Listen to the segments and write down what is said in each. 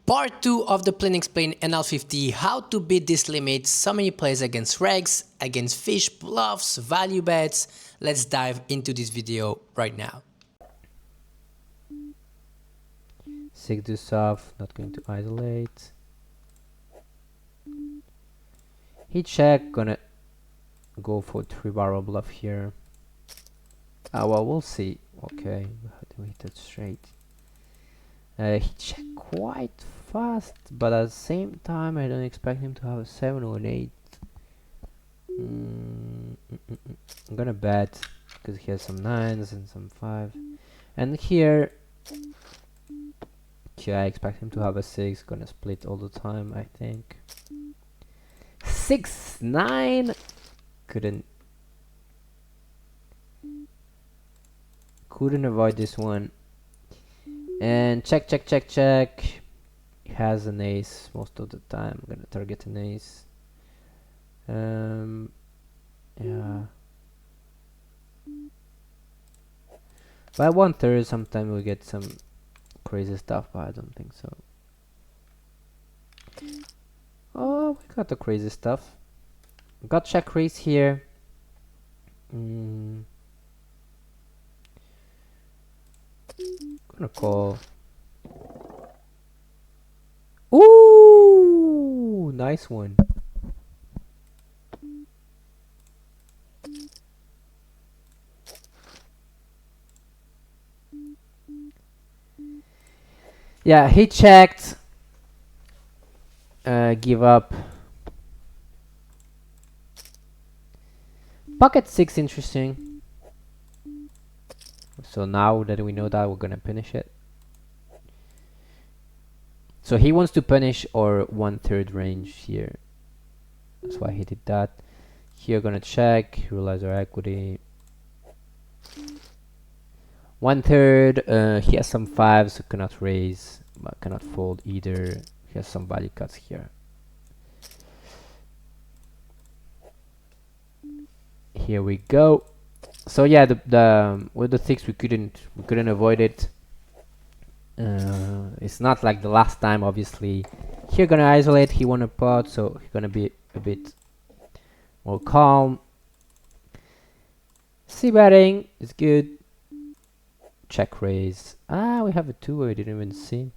Part 2 of the Plain Explain NL50, how to beat this limit, so many plays against regs, against fish, bluffs, value bets. Let's dive into this video right now. 6 deuce off, not going to isolate. He check, gonna go for 3-barrel bluff here. Well, we'll see. Okay, how do we hit that straight? He check quite fast, but at the same time, I don't expect him to have a 7 or an 8. I'm gonna bet because he has some 9s and some 5. And here, I expect him to have a 6. Gonna split all the time, I think. 6, 9. Couldn't avoid this one. And check. He has an ace most of the time. I'm gonna target an ace. Yeah. By 1/3, sometimes we get some crazy stuff, but I don't think so. Oh, we got the crazy stuff. Got check raise here. Gonna call. Ooh, nice one. Yeah, he checked. Give up. Pocket 6, interesting. So now that we know that, we're gonna punish it. So he wants to punish our 1/3 range here. That's why he did that. Here gonna check, realize our equity. 1/3, he has some 5s, so cannot raise, but cannot fold either. He has some value cuts here. Here we go. So yeah, the with the 6 we couldn't avoid it. It's not like the last time, obviously. Here gonna isolate, he won a pot, so he's gonna be a bit more calm. C betting is good. Check raise. We have a 2 I didn't even see.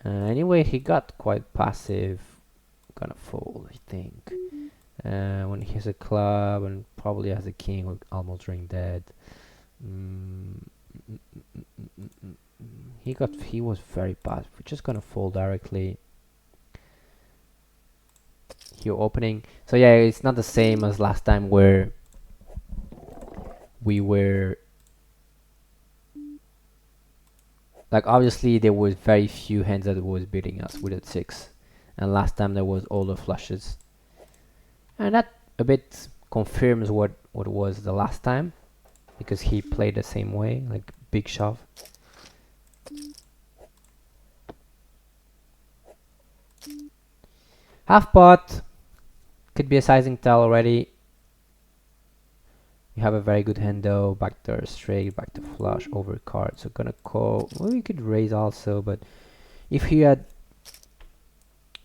Anyway, he got quite passive. Gonna fold, I think. When he has a club and probably has a king, we're almost ring dead. He was very passive. We're just gonna fold directly. Here opening. So yeah, it's not the same as last time where we were like, obviously there was very few hands that was beating us with a 6, and last time there was all the flushes, and that a bit confirms what it was the last time, because he played the same way, like big shove. Half pot could be a sizing tell already. We have a very good hand though. Back to straight, back to flush, over card. So gonna call. Well, we could raise also, but if he had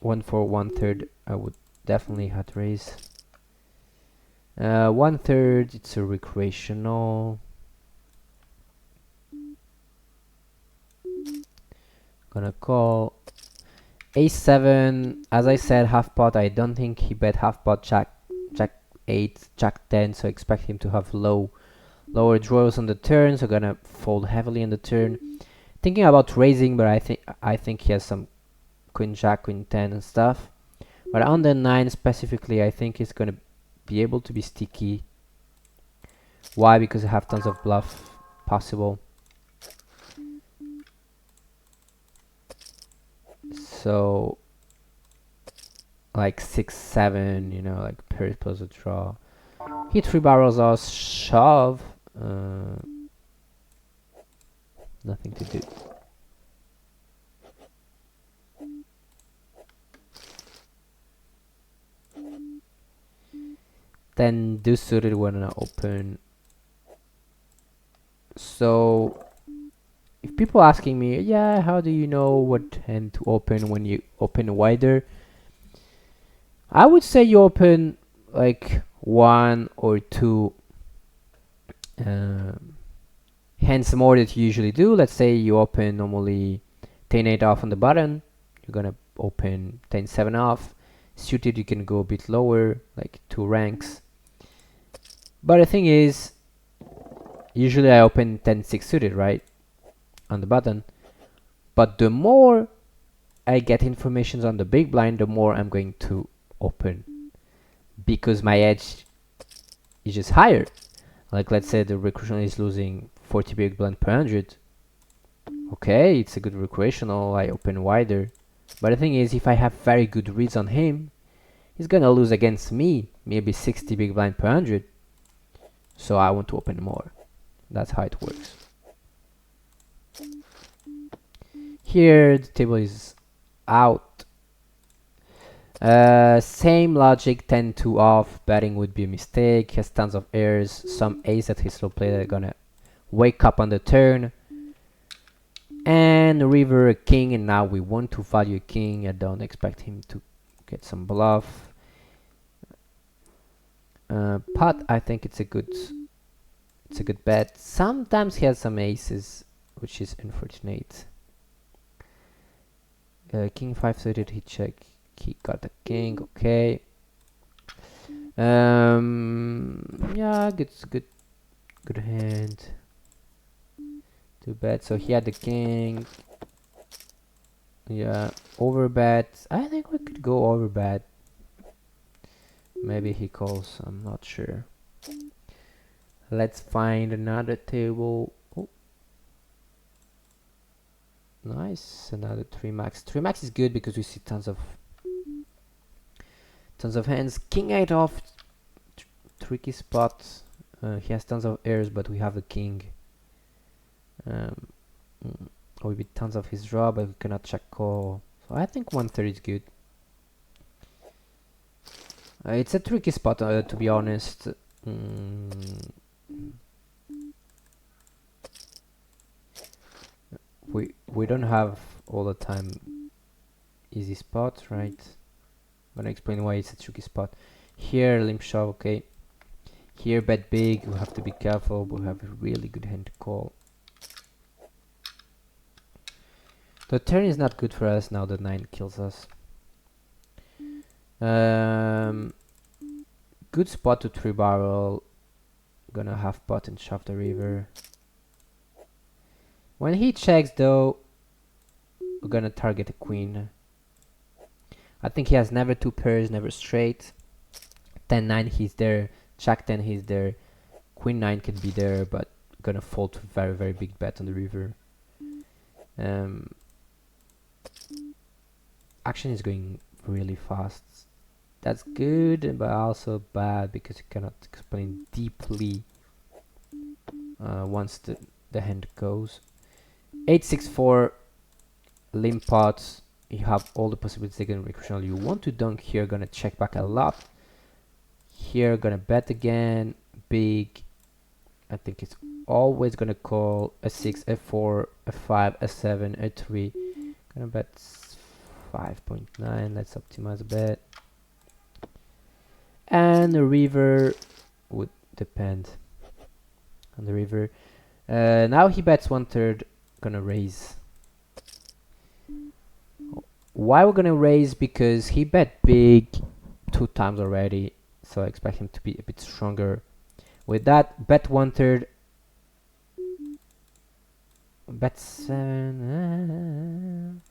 1 for 1/3, I would definitely have raise. 1/3, it's a recreational. Gonna call. A7, as I said, half pot. I don't think he bet half pot. Jack 8, Jack 10. So expect him to have lower draws on the turn. So gonna fold heavily on the turn. Thinking about raising, but I think he has some Queen Jack, Queen 10 and stuff. But on the 9 specifically, I think he's gonna be able to be sticky. Why? Because I have tons of bluff possible. So like 6, 7, you know, like pairs plus a draw. He 3-barrels us, shove. Nothing to do. Then do suited when I open. So if if people asking me, yeah, how do you know what hand to open when you open wider? I would say you open like one or two hands more that you usually do. Let's say you open normally 10-8 off on the button, you're gonna open 10-7 off. Suited, you can go a bit lower, like 2 ranks. But the thing is, usually I open 10-6 suited, right, on the button. But the more I get information on the big blind, the more I'm going to open, because my edge is just higher. Like let's say the recreational is losing 40 big blind per 100. Okay, it's a good recreational, I open wider. But the thing is, if I have very good reads on him, he's gonna lose against me, maybe 60 big blind per 100. So I want to open more. That's how it works. Here the table is out. Same logic, 10-2 off, betting would be a mistake. He has tons of airs, some ace that his slow play that are gonna wake up on the turn. And river a king, and now we want to value a king. I don't expect him to get some bluff. Pot, I think it's a good bet. Sometimes he has some aces, which is unfortunate. King 5 suited, he check. He got the king. Okay. Yeah, good hand. Too bad. So he had the king. Yeah, overbet. I think we could go overbet. Maybe he calls. I'm not sure. Let's find another table. Oh. Nice. Another 3 max. 3 max is good because we see tons of hands. King 8 off. Tricky spot. He has tons of airs, but we have the king. Or with tons of his draw, but we cannot check call. So I think 130 is good. It's a tricky spot, to be honest. We don't have all the time easy spots, right? I'm gonna explain why it's a tricky spot. Here, limp shove, okay. Here, bet big. We have to be careful. We have a really good hand to call. The turn is not good for us now that 9 kills us. Good spot to 3 barrel. Gonna have pot and shove the river. When he checks though, we're gonna target a queen. I think he has never 2 pairs, never straight. 10-9 he's there, Jack 10 he's there, Queen 9 can be there, but gonna fold to very very big bet on the river. Action is going really fast. That's good, but also bad because you cannot explain deeply once the hand goes. 8-6-4 limp pots. You have all the possibilities against recreational. You want to dunk here, gonna check back a lot. Here, gonna bet again, big. I think it's always gonna call a 6, a 4, a 5, a 7, a 3. Gonna bet 5.9. Let's optimize a bet. And the river would depend on the river. Now he bets 1/3. Gonna raise. Why we're gonna raise? Because he bet big 2 times already, so I expect him to be a bit stronger. With that, bet 1/3. Bet 7.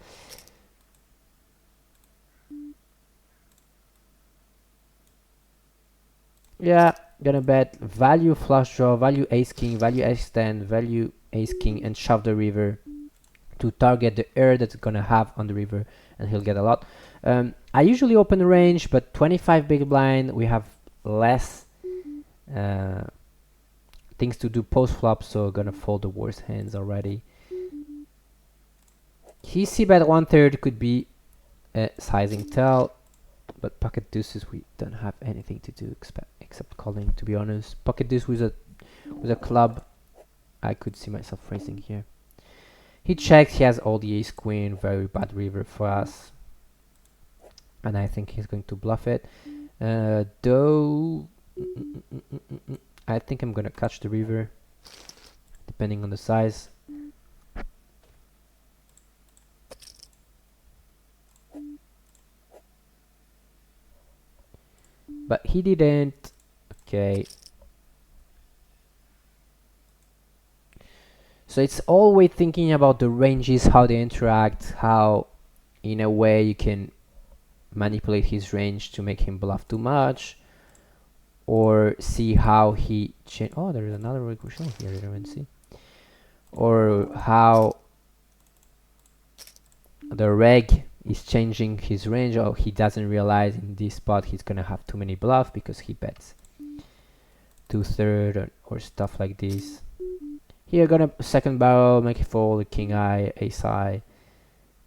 Yeah, gonna bet value flush draw, value ace king, value ace 10, value ace king, and shove the river to target the air that's gonna have on the river, and he'll get a lot. I usually open the range, but 25 big blind, we have less things to do post flop, so gonna fold the worst hands already. He c bet 1/3 could be a sizing tell, but pocket deuces we don't have anything to do except calling, to be honest. Pocket deuce with a club, I could see myself raising here. He checks, he has all the ace queen, very bad river for us. And I think he's going to bluff it. Though I think I'm gonna catch the river, depending on the size. But he didn't. Okay. So it's always thinking about the ranges, how they interact, how in a way you can manipulate his range to make him bluff too much, or see how he oh, there is another recreational here, I didn't see. Or how the reg is changing his range. Oh, he doesn't realize in this spot he's gonna have too many bluff because he bets 2/3 or stuff like this. Here gonna second barrel, make it fold, king eye, ace eye,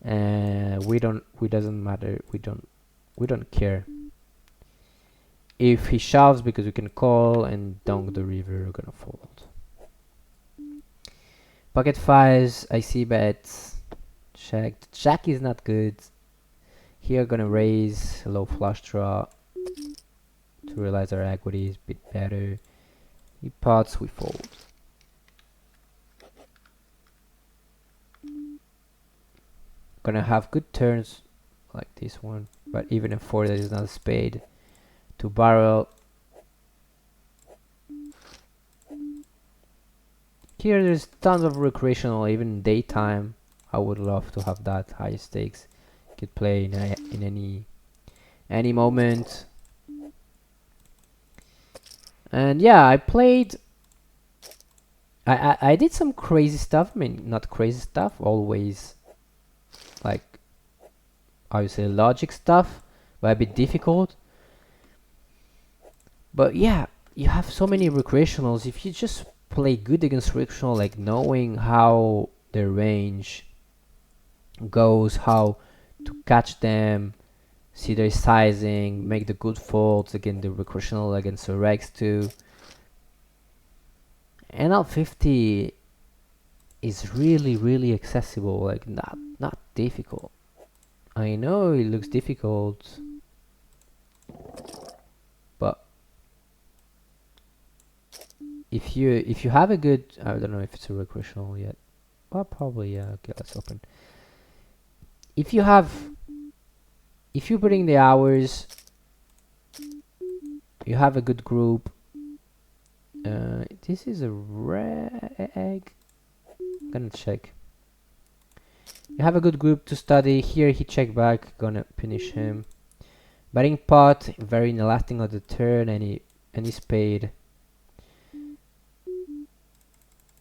and we doesn't matter, we don't care if he shoves because we can call and dunk the river. We're gonna fold. Pocket fives, I see bets. Check. Jack is not good. Here gonna raise low flush draw to realize our equity is a bit better. He pots, we fold. Gonna have good turns like this one, but even a 4 that is not a spade to barrel. Here there's tons of recreational, even daytime. I would love to have that high stakes. Could play in any moment. And yeah, I played. I did some crazy stuff. I mean, not crazy stuff. Always, like, I would say logic stuff, but a bit difficult. But yeah, you have so many recreationals. If you just play good against recreational, like knowing how their range goes, how to catch them, see their sizing, make the good folds against the recreational, against the REGS too. NL50 is really accessible, like not difficult. I know it looks difficult, but if you have a good, I don't know if it's a recreational yet. Well, probably, yeah. Okay, let's open. If you put in the hours, you have a good group. This is a reg. I'm gonna check. You have a good group to study. Here he check back, gonna punish him. Betting pot, very inelastic on the turn, any spade.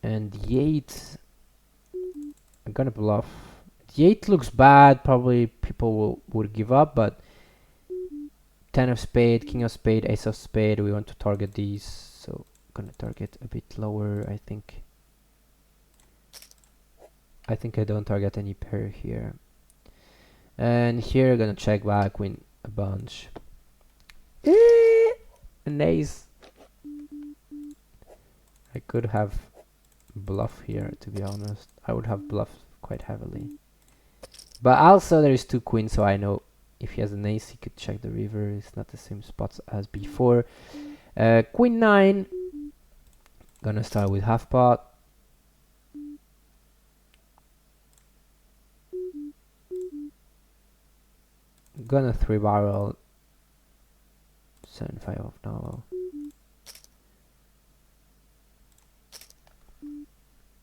And the 8, I'm gonna bluff. The 8 looks bad, probably people would give up, but 10 of spade, king of spade, ace of spade, we want to target these, so gonna target a bit lower, I think. I don't target any pair here. And here gonna check back, win a bunch. An ace. I could have bluff here, to be honest. I would have bluffed quite heavily. But also there is 2 queens, so I know if he has an ace, he could check the river. It's not the same spots as before. Queen 9. Gonna start with half pot. Gonna 3 barrel. 7-5 of now.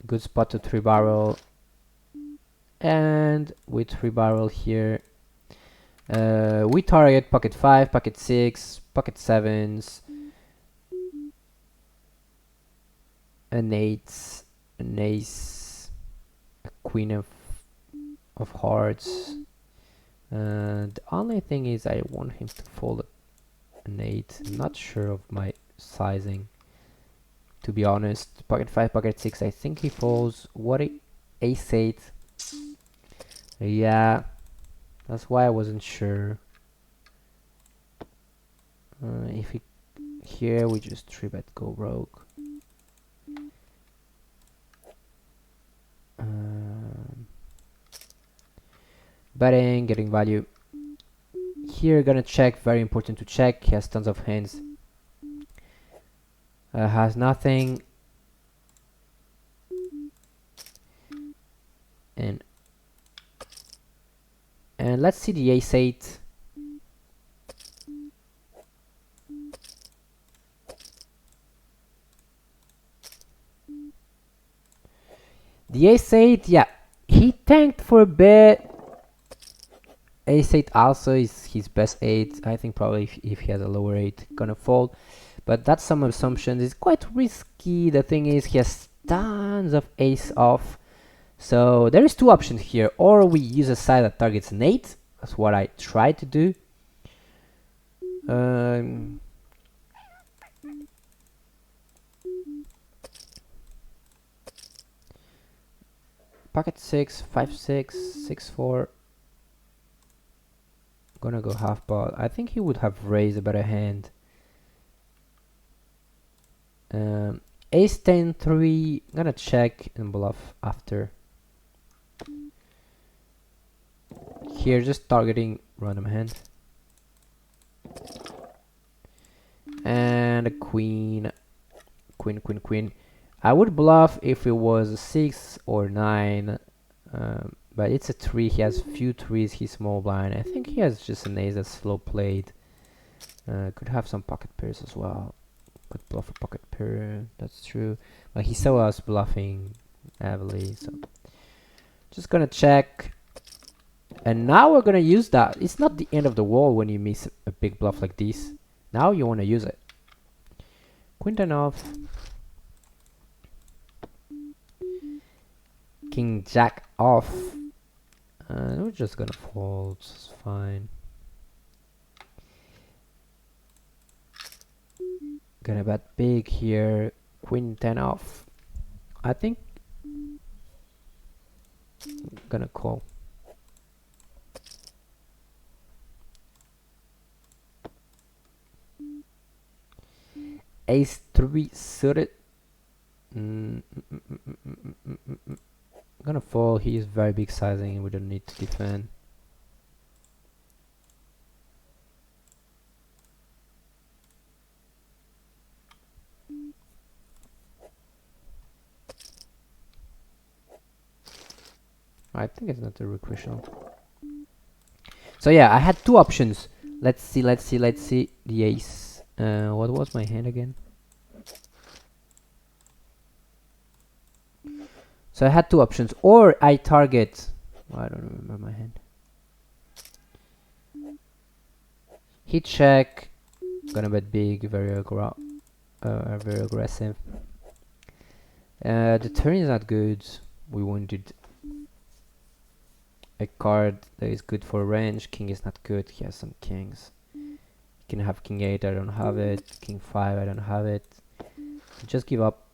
Good spot to 3 barrel. And with 3 barrel here, we target pocket 5, pocket 6, pocket 7s, an 8, an ace, a queen of hearts. The only thing is I want him to fold an 8. I'm not sure of my sizing, to be honest. Pocket 5, pocket 6, I think he folds. What ace 8? Yeah, that's why I wasn't sure. If he here we just 3-bet go rogue. betting, getting value. Here gonna check, very important to check. He has tons of hands. Has nothing. And let's see the ace-8. The ace-8, yeah, he tanked for a bit. Ace-8 also is his best 8. I think probably if he has a lower 8, gonna fold. But that's some assumptions. It's quite risky. The thing is, he has tons of ace off. So there is two options here. Or we use a side that targets an 8. That's what I try to do. Pocket 6, 5, 6, 6, 4. Gonna go half pot. I think he would have raised a better hand. Ace 10, 3. Gonna check and bluff after. Here, just targeting random hand. And a queen. Queen, queen, queen. I would bluff if it was a 6 or 9. But it's a 3. He has few 3s. He's small blind. I think he has just an ace that's slow played. Could have some pocket pairs as well. Could bluff a pocket pair. That's true. But he saw us bluffing heavily. So just gonna check. And now we're gonna use that. It's not the end of the world when you miss a big bluff like this. Now you wanna use it. Queen 10 off. King Jack off. We're just gonna fold. It's fine. Gonna bet big here. Queen 10 off. I think gonna call. Ace 3 suited. Gonna fall. He is very big sizing and we don't need to defend. I think it's not a recreational. So yeah, I had two options. Let's see the ace. What was my hand again? So I had two options, or I target. I don't remember my hand. He check. Gonna bet big, very aggressive. The turn is not good. We wanted a card that is good for range. King is not good. He has some kings. He can have king 8. I don't have it. King 5. I don't have it. Just give up.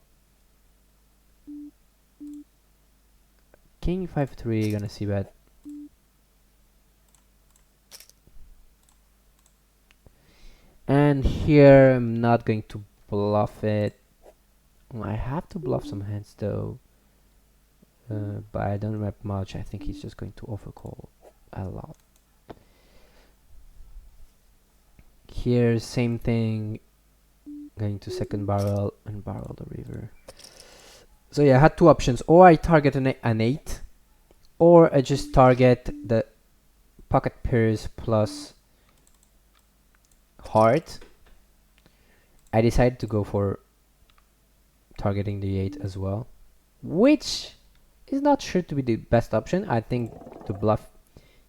King 5-3, gonna see bet. And here I'm not going to bluff it. I have to bluff some hands though. But I don't rep much. I think he's just going to overcall a lot. Here, same thing. Going to second barrel and barrel the river. So yeah, I had two options. Or I target an 8. Or I just target the pocket pairs plus heart. I decided to go for targeting the 8 as well. Which is not sure to be the best option. I think the bluff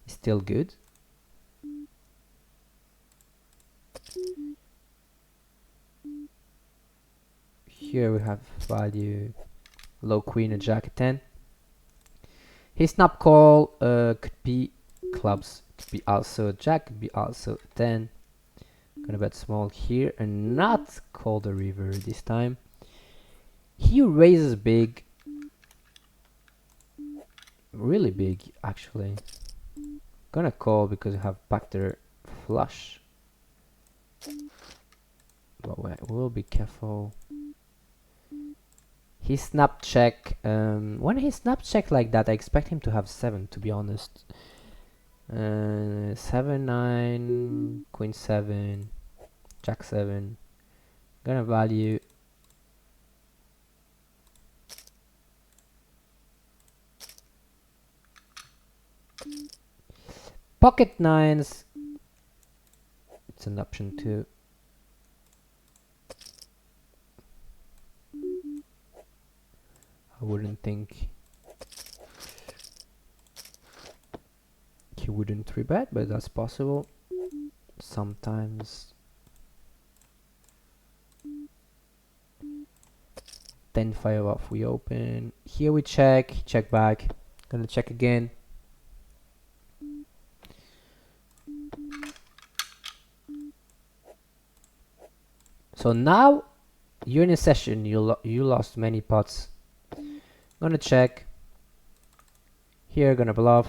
is still good. Here we have value. Low queen and jack 10. His snap call could be clubs, could be also jack, could be also 10. Gonna bet small here and not call the river this time. He raises big, really big actually. Gonna call because we have backdoor flush. But we'll be careful. He snap check. When he snap check like that, I expect him to have 7, to be honest. 7 9 queen 7 jack 7. Gonna value pocket nines. It's an option too. I wouldn't think he wouldn't 3-bet, but that's possible. Sometimes 10-5 off we open. Here we check back. Gonna check again. So now you're in a session, you lost many pots. Gonna check. Here, gonna bluff.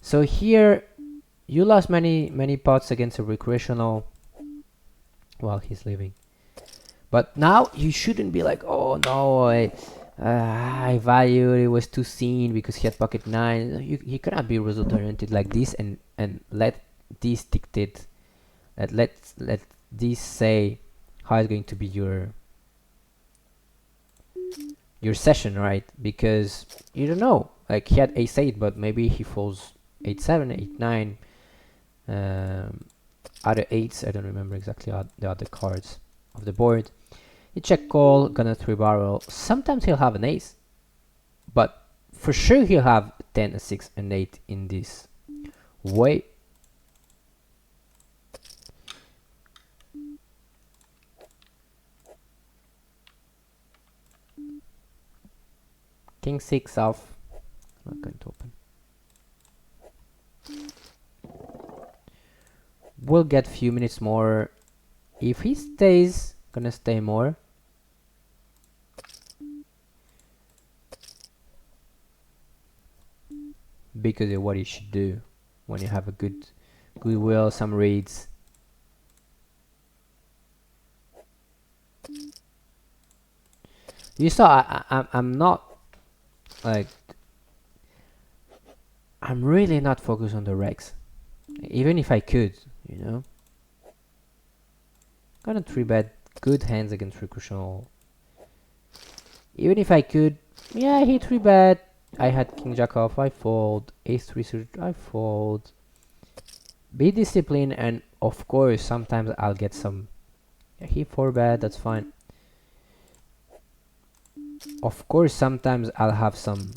So here you lost many pots against a recreational while he's leaving. But now you shouldn't be like, oh no, I valued it was too seen because he had pocket 9. You cannot be result oriented like this and let this dictate, let this say how it's going to be your session, right? Because you don't know, like he had ace 8, but maybe he folds 8 7 8 9 other 8s. I don't remember exactly the other cards of the board. You check call, gonna 3-barrel. Sometimes he'll have an ace, but for sure he'll have 10 a 6 and 8 in this way. King 6 off. I'm not going to open. We'll get few minutes more. If he stays, gonna stay more. Because of what you should do when you have a good will, some reads. You saw I'm not like, I'm really not focused on the regs, even if I could, you know. Gonna 3-bet good hands against recreational. Even if I could, yeah, he 3-bet. I had king jack off, I fold. Ace 3 suited, I fold. Be disciplined, and of course sometimes I'll get some, yeah, he 4-bet, that's fine. Of course sometimes I'll have some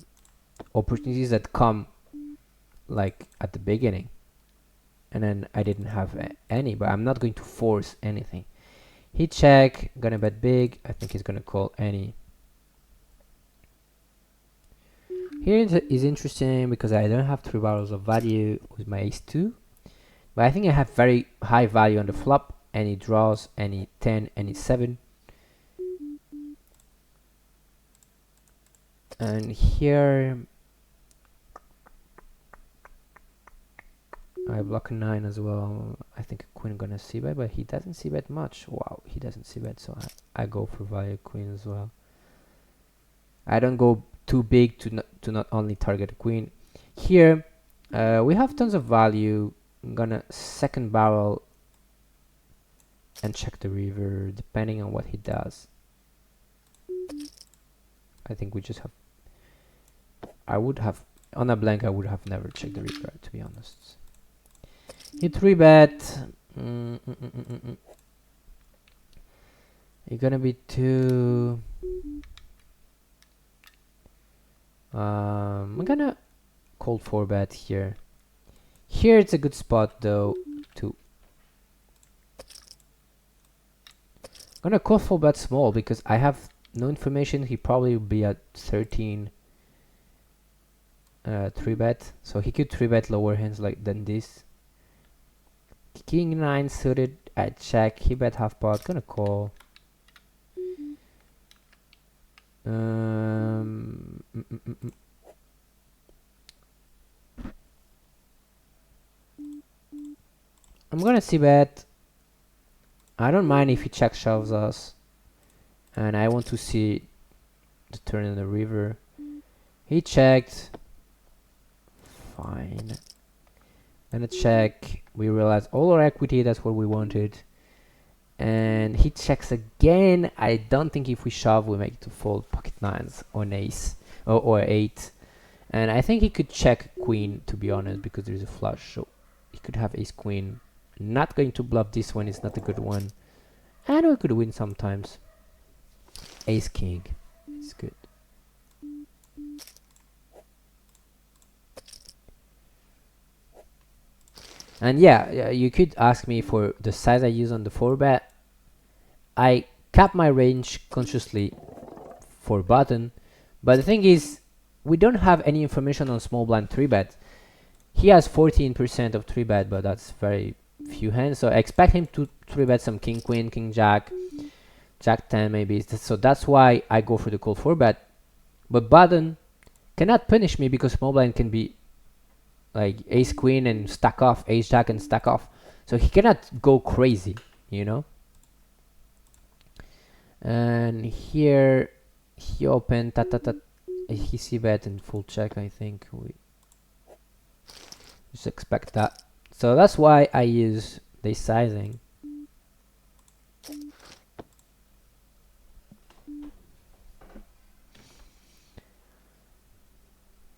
opportunities that come like at the beginning and then I didn't have any, but I'm not going to force anything. He check, gonna bet big. I think he's gonna call any. Here is interesting because I don't have 3 barrels of value with my ace 2, but I think I have very high value on the flop. Any draws, any 10, any 7. And here I block a 9 as well. I think a queen gonna c-bet, but he doesn't c-bet much. Wow, he doesn't c-bet, so I go for value queen as well. I don't go too big to not only target a queen. Here we have tons of value. I'm gonna second barrel and check the river depending on what he does. I think we just have, I would have on a blank, I would have never checked the river, to be honest. He 3-bet. You're gonna be too. I'm gonna call 4-bet here. Here it's a good spot though to. I'm gonna call 4-bet small because I have no information. He probably will be at 13. 3-bet, so he could 3-bet lower hands like than this. King 9 suited, I check. He bet half pot, gonna call. I'm gonna see bet. I don't mind if he check shoves us, and I want to see the turn in the river. He checked. Fine. Gonna check. We realize all our equity, that's what we wanted. And he checks again. I don't think if we shove we make it to fold pocket nines on ace or eight. And I think he could check queen, to be honest, because there's a flush. So he could have ace queen. Not going to bluff this one, it's not a good one. And we could win sometimes. Ace king. It's good. And yeah, you could ask me for the size I use on the 4-bet. I cap my range consciously for button, but the thing is, we don't have any information on small blind 3-bet. He has 14% of 3-bet, but that's very few hands, so I expect him to 3-bet some king queen, king jack, jack 10 maybe. So that's why I go for the call 4-bet. But button cannot punish me because small blind can be like ace queen and stack off, ace jack and stack off, so he cannot go crazy, you know. And here he opened he c-bet and full check. I think we just expect that, so that's why I use this sizing.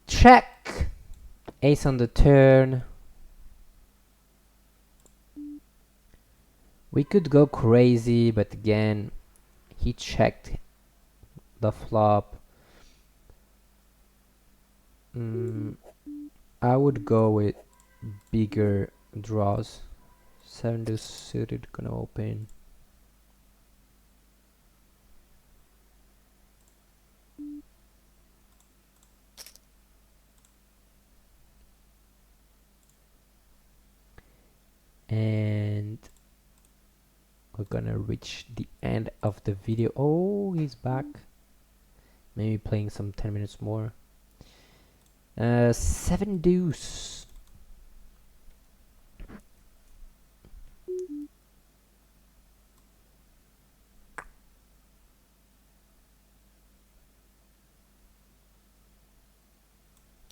Check. Ace on the turn. We could go crazy, but again, he checked the flop. I would go with bigger draws. 7 deuce suited, gonna open. And we're gonna reach the end of the video. Oh, he's back. Maybe playing some 10 minutes more. 7 deuce.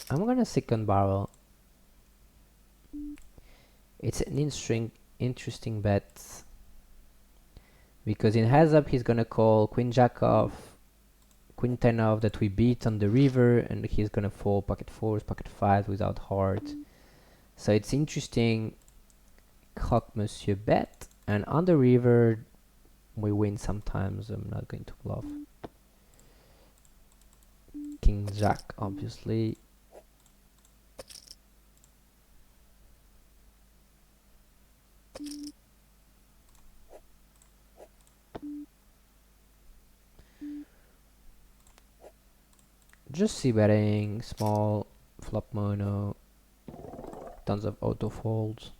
I'm gonna second barrel. It's an interesting bet, because in heads up he's gonna call queen jack off, queen 10 off that we beat on the river, and he's gonna fold pocket fours, pocket fives without heart. So it's interesting. Croque monsieur bet, and on the river we win sometimes. I'm not going to bluff. King jack, obviously. Just c-betting, small, flop mono, tons of auto folds.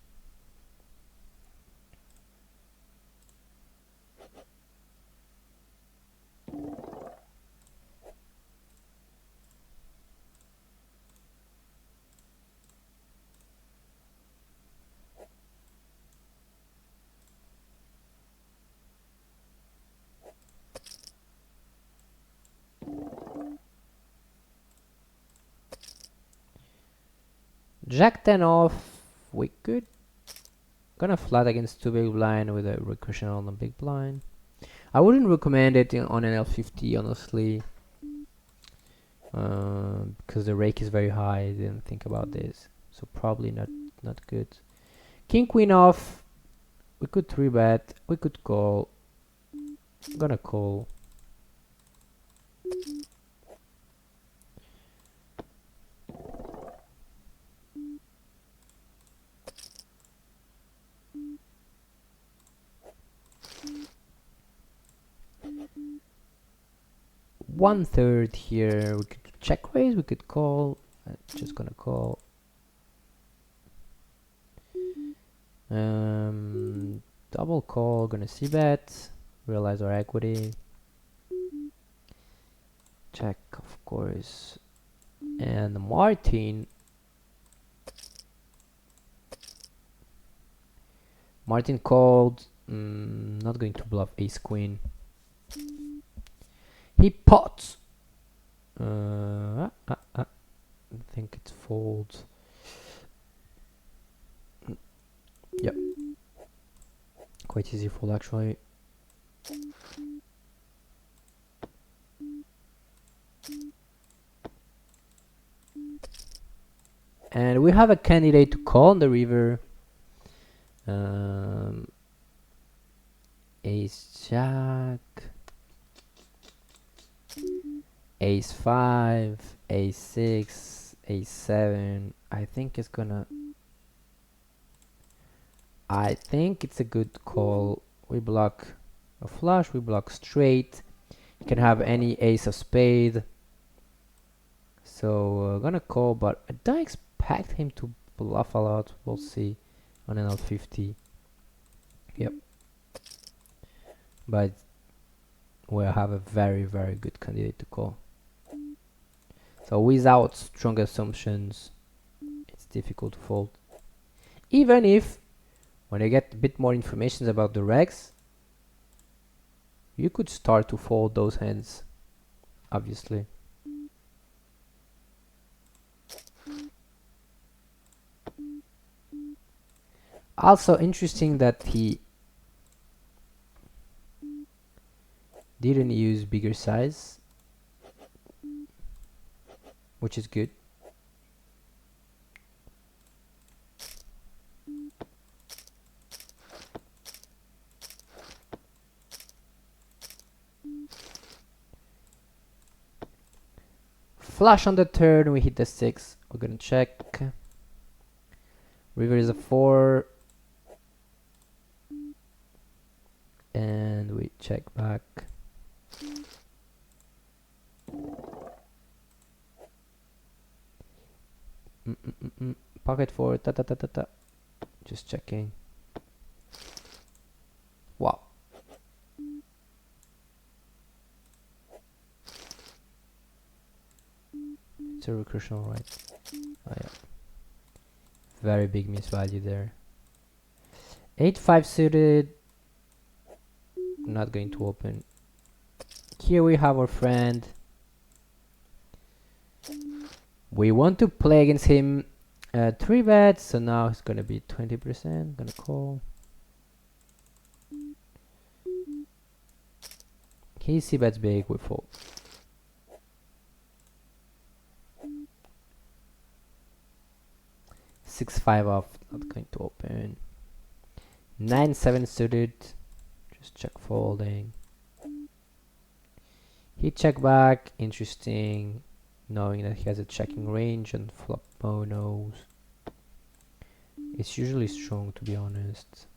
Jack 10 off, we could. Gonna flat against 2 big blind with a recursion on the big blind. I wouldn't recommend it on an L50, honestly, because the rake is very high. I didn't think about this, so probably not good. King queen off, we could 3-bet, we could call. I'm gonna call. One third here. We could check raise, we could call. I'm just gonna call. Double call, gonna c-bet, realize our equity. Check, of course. And Martin called. Not going to bluff ace queen. He pots. I think it's fold. Yep, quite easy fold actually. And we have a candidate to call on the river. Ace jack, ace 5, ace 6, ace 7. I think it's a good call. We block a flush, we block straight. You can have any ace of spade. So gonna call, but I don't expect him to bluff a lot. We'll see on NL50. Yep. But we'll have a very, very good candidate to call. So without strong assumptions, it's difficult to fold. Even if, when you get a bit more information about the regs, you could start to fold those hands, obviously. Also interesting that he didn't use bigger size, which is good. Flush on the turn, we hit the 6. We're gonna check. River is a 4. And we check back. Pocket 4, ta ta ta ta ta. Just checking. Wow. It's a recreational, right? Oh yeah. Very big misvalue there. 8-5 suited. Not going to open. Here we have our friend. We want to play against him 3 bets, so now it's gonna be 20%. Gonna call. He C bets big, we fold. Six five off, not going to open. 9-7 suited, just check folding. He check back, interesting, knowing that he has a checking range and flop monos. It's usually strong, to be honest.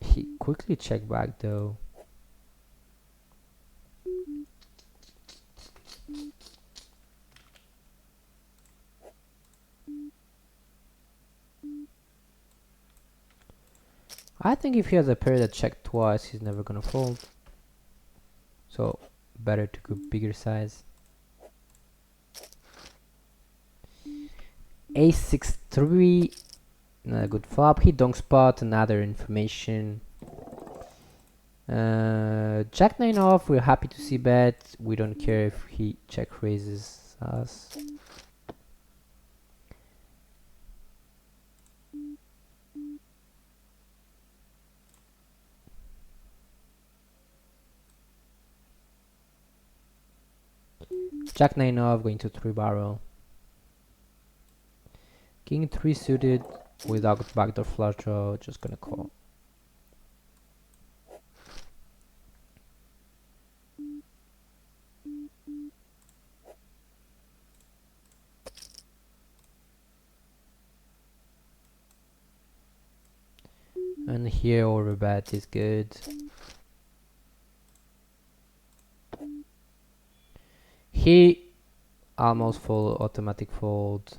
He quickly check back though. I think if he has a pair that checked twice, he's never gonna fold. So better to go bigger size. Ace 6-3, not a good flop. He donk spot, another information. Jack 9 off, we're happy to see bet. We don't care if he check raises us. Jack 9 off, going to 3 barrel. King 3 suited without backdoor flush draw, just gonna call. And here overbet is good. He almost fold, automatic fold.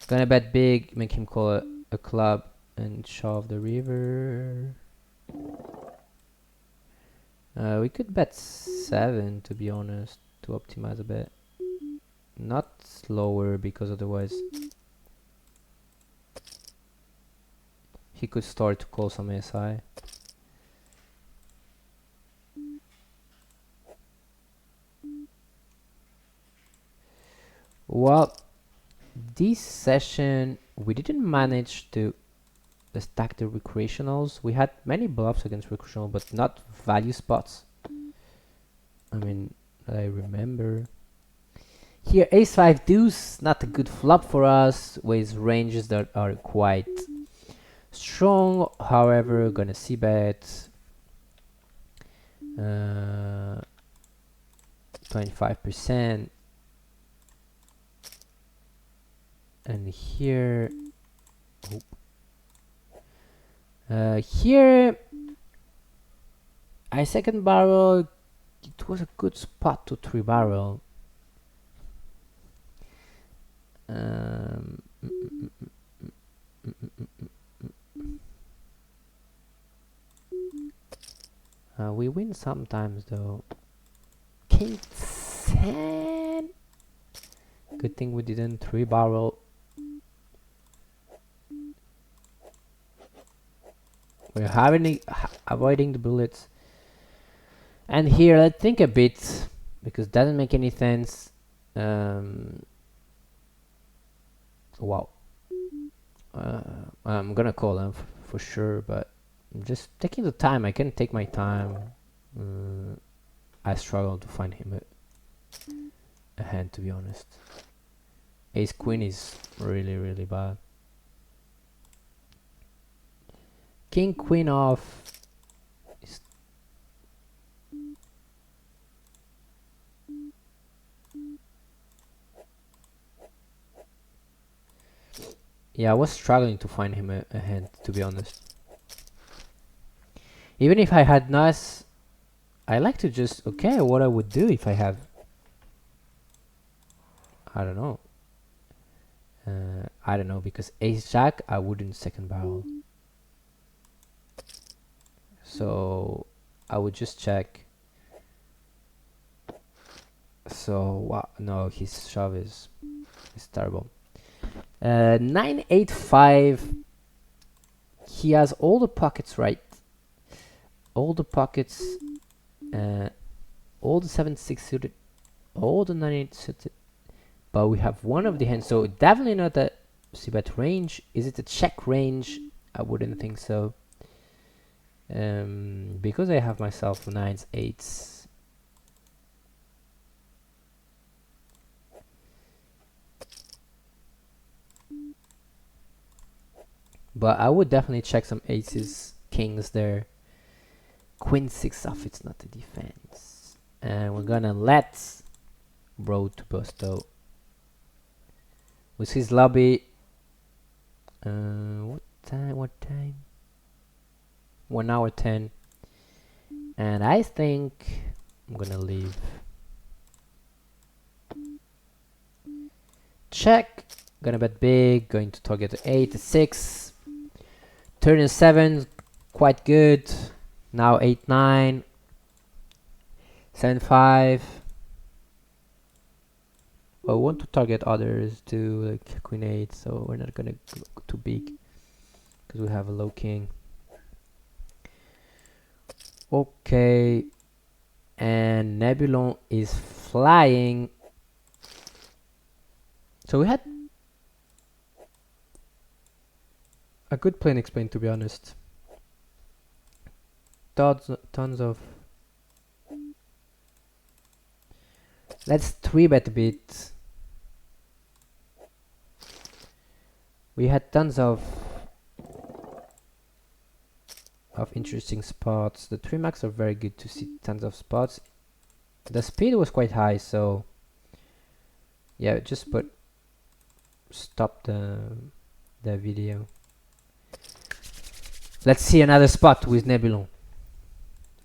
Gonna bet big, make him call a club and shove the river. We could bet 7 to be honest, to optimize a bit. Not slower because otherwise he could start to call some SI. Well, this session we didn't manage to stack the recreationals. We had many bluffs against recreational, but not value spots. I mean, I remember. Here, ace-5 deuce, not a good flop for us, with ranges that are quite strong. However, gonna c-bet 25%. And here, here, I second barrel. It was a good spot to 3-barrel. We win sometimes though. King 10. Good thing we didn't 3-barrel. We're avoiding the bullets. And here, let's think a bit, because it doesn't make any sense. Wow. I'm gonna call him for sure, but I'm just taking the time. I can take my time. I struggle to find him a hand, to be honest. Ace queen is really bad. King queen off. Yeah, I was struggling to find him a hand, to be honest. Even if I had nice, I like to just, okay, what I would do if I have, I don't know. I don't know, because ace jack, I wouldn't second barrel. So I would just check. So no, his shove is terrible. 9-8-5. He has all the pockets right. All the pockets. All the 7-6 suited. All the 9-8 suited. But we have one of the hands, so definitely not a c-bet range. Is it a check range? I wouldn't think so. Because I have myself 9s, 8s. But I would definitely check some aces, kings there. Queen 6 off, it's not a defense. And we're gonna let bro to Busto. With his lobby. What time? 1 hour 10. And I think I'm gonna leave. Check. Gonna bet big. Going to target 8, 6. Turn is 7. Quite good. Now 8, 9. 7, 5. I want to target others too, like queen 8, so we're not gonna go too big because we have a low king. Okay, and Nebulon is flying. So we had a good plane explained, to be honest. Tons of. Let's 3-bet a bit. We had tons of interesting spots. The 3 max are very good to see tons of spots. The speed was quite high, so yeah, just stop the video. Let's see another spot with Nebulon.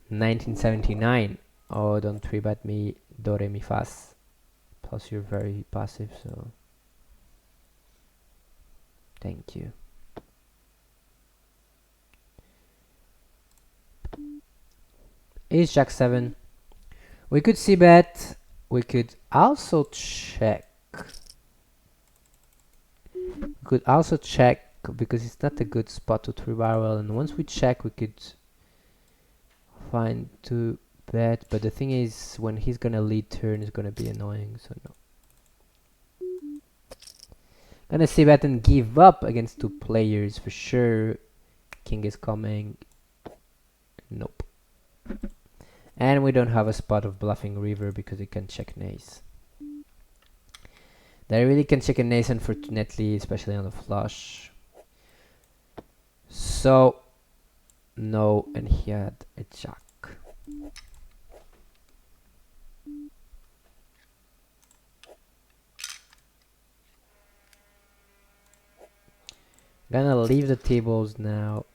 1979. Oh, don't 3-bet me, do re mi fas. Plus you're very passive, so thank you. Ace Jack 7. We could see bet. We could also check. We could also check because it's not a good spot to 3-barrel, and once we check we could find 2 bet, but the thing is when he's gonna lead turn it's gonna be annoying, so no. Gonna see bet and give up against 2 players for sure. King is coming. Nope. And we don't have a spot of bluffing river because it can check an ace. They really can check an ace, unfortunately, especially on the flush. So, no, and he had a jack. Gonna leave the tables now.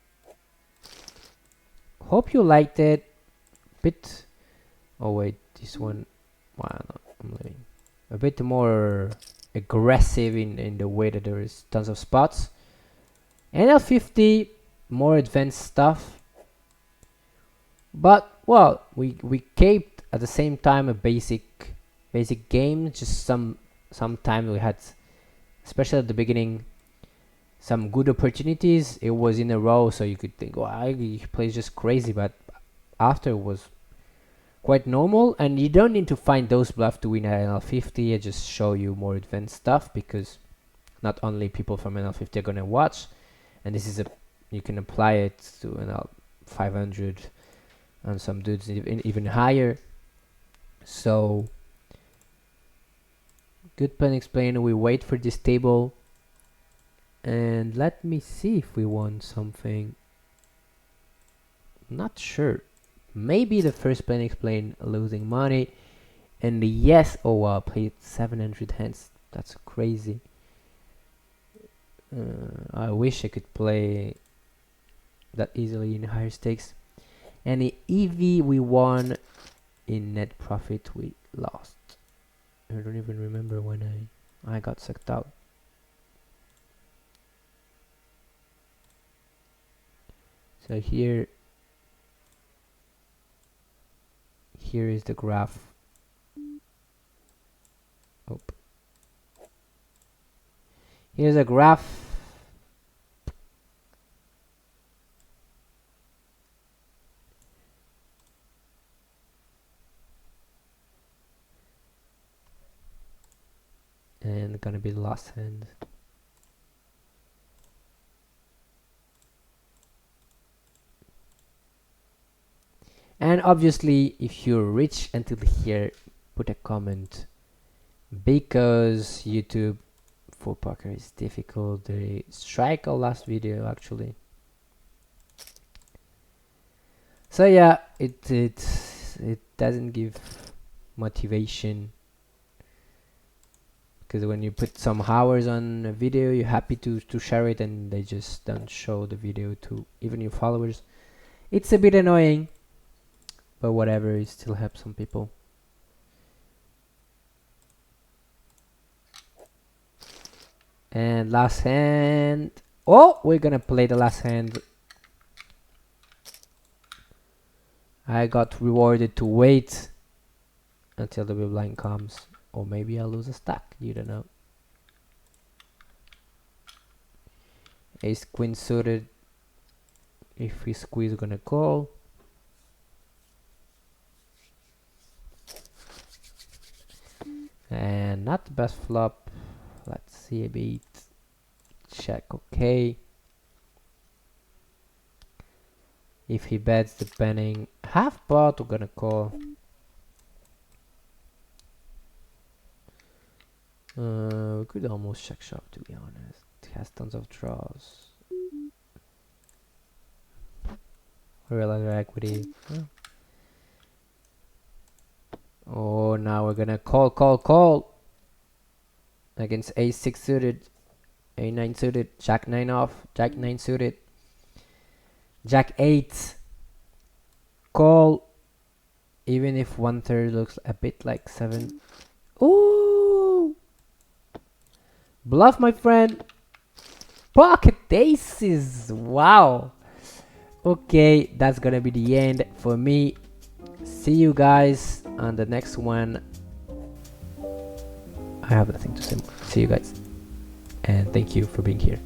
Hope you liked it. Bit. Oh wait, this one. Wow, no, I'm leaving. A bit more aggressive in the way that there is tons of spots. NL50, more advanced stuff. But well, we kept at the same time a basic game. Just sometimes we had, especially at the beginning, some good opportunities. It was in a row, so you could think, wow, he plays just crazy. But after it was quite normal, and you don't need to find those bluffs to win at NL50. I just show you more advanced stuff because not only people from NL50 are gonna watch, and this is you can apply it to NL 500 and some dudes even higher. So good plan explained. We wait for this table, and let me see if we won something. Not sure. Maybe the first plan explained losing money, and the yes, oh wow, played 700 hands. That's crazy. I wish I could play that easily in higher stakes. And the EV we won, in net profit we lost. I don't even remember when I got sucked out. So here is the graph. Oh. Here's a graph. And gonna be the last hand. And obviously, if you're rich until here, put a comment, because YouTube for poker is difficult. They strike our last video actually. So yeah, it doesn't give motivation, because when you put some hours on a video, you're happy to share it, and they just don't show the video to even your followers. It's a bit annoying, but whatever, it still helps some people. And last hand. Oh, we're gonna play the last hand. I got rewarded to wait until the big blind comes, or maybe I'll lose a stack, you don't know. Ace queen suited. If we squeeze, gonna call. And not the best flop. Let's see a bit. Check, okay. If he bets, depending half pot, we're gonna call. We could almost check shove, to be honest. It has tons of draws. Relative equity. Oh, now we're gonna call against a6 suited, a9 suited, jack 9 off, jack 9 suited, jack 8, call, even if 1/3 looks a bit like 7. Ooh, bluff, my friend. Pocket aces. Wow. Okay, that's gonna be the end for me. See you guys on the next one. I have nothing to say. See you guys, and thank you for being here.